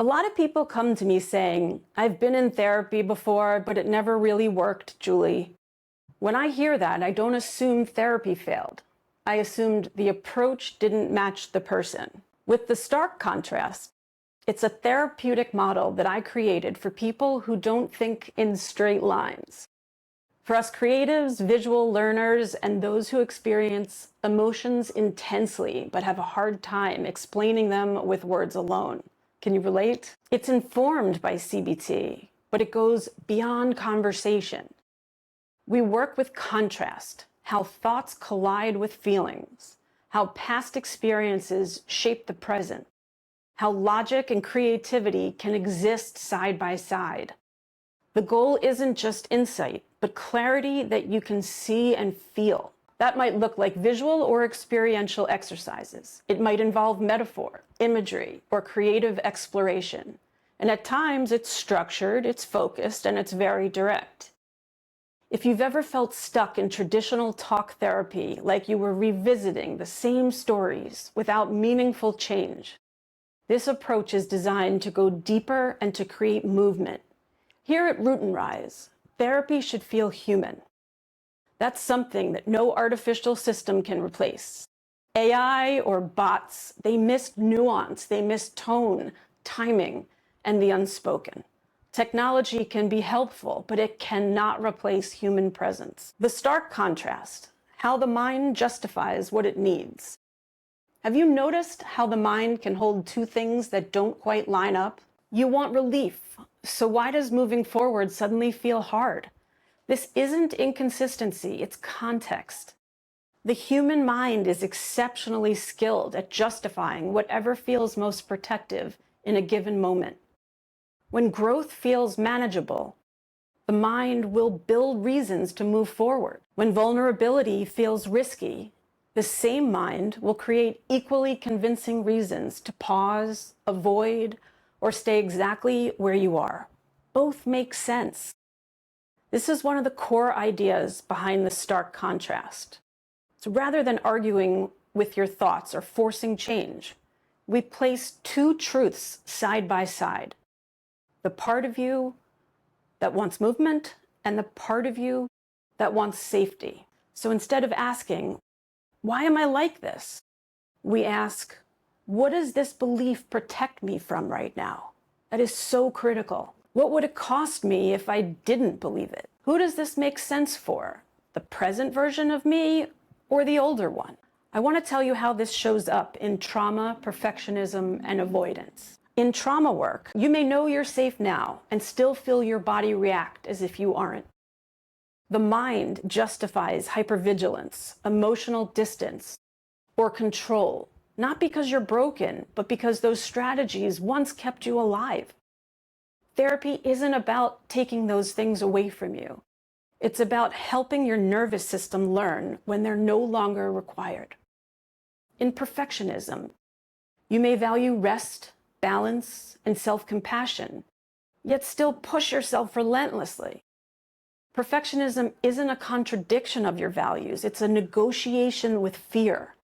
A lot of people come to me saying, I've been in therapy before, but it never really worked, Julie. When I hear that, I don't assume therapy failed. I assumed the approach didn't match the person. With the stark contrast, it's a therapeutic model that I created for people who don't think in straight lines. For us creatives, visual learners, and those who experience emotions intensely but have a hard time explaining them with words alone. Can you relate? It's informed by CBT, but it goes beyond conversation. We work with contrast, how thoughts collide with feelings, how past experiences shape the present, how logic and creativity can exist side by side. The goal isn't just insight, but clarity that you can see and feel. That might look like visual or experiential exercises. It might involve metaphor, imagery, or creative exploration. And at times it's structured, it's focused, and it's very direct. If you've ever felt stuck in traditional talk therapy, like you were revisiting the same stories without meaningful change, this approach is designed to go deeper and to create movement. Here at Root and Rise, therapy should feel human. That's something that no artificial system can replace. AI or bots, they miss nuance, they miss tone, timing, and the unspoken. Technology can be helpful, but it cannot replace human presence. The stark contrast, how the mind justifies what it needs. Have you noticed how the mind can hold two things that don't quite line up? You want relief, so why does moving forward suddenly feel hard? This isn't inconsistency, it's context. The human mind is exceptionally skilled at justifying whatever feels most protective in a given moment. When growth feels manageable, the mind will build reasons to move forward. When vulnerability feels risky, the same mind will create equally convincing reasons to pause, avoid, or stay exactly where you are. Both make sense. This is one of the core ideas behind the stark contrast. So rather than arguing with your thoughts or forcing change, we place two truths side by side. The part of you that wants movement and the part of you that wants safety. So instead of asking, why am I like this? We ask, what does this belief protect me from right now? That is so critical. What would it cost me if I didn't believe it? Who does this make sense for? The present version of me or the older one? I want to tell you how this shows up in trauma, perfectionism, and avoidance. In trauma work, you may know you're safe now and still feel your body react as if you aren't. The mind justifies hypervigilance, emotional distance, or control, not because you're broken, but because those strategies once kept you alive. Therapy isn't about taking those things away from you. It's about helping your nervous system learn when they're no longer required. In perfectionism, you may value rest, balance, and self-compassion, yet still push yourself relentlessly. Perfectionism isn't a contradiction of your values, it's a negotiation with fear.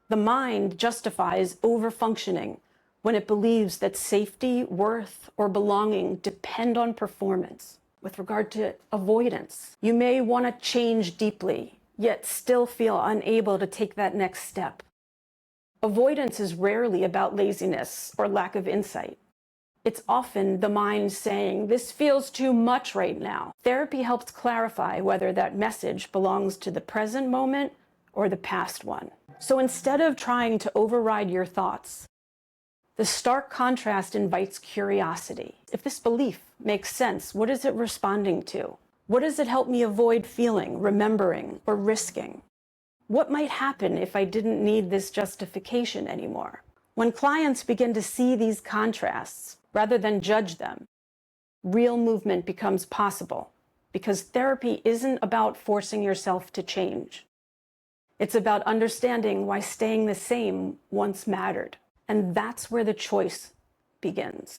The mind justifies overfunctioning when it believes that safety, worth, or belonging depend on performance. With regard to avoidance, you may want to change deeply, yet still feel unable to take that next step. Avoidance is rarely about laziness or lack of insight. It's often the mind saying, this feels too much right now. Therapy helps clarify whether that message belongs to the present moment or the past one. So instead of trying to override your thoughts, the stark contrast invites curiosity. If this belief makes sense, what is it responding to? What does it help me avoid feeling, remembering, or risking? What might happen if I didn't need this justification anymore? When clients begin to see these contrasts, rather than judge them, real movement becomes possible, because therapy isn't about forcing yourself to change. It's about understanding why staying the same once mattered. And that's where the choice begins.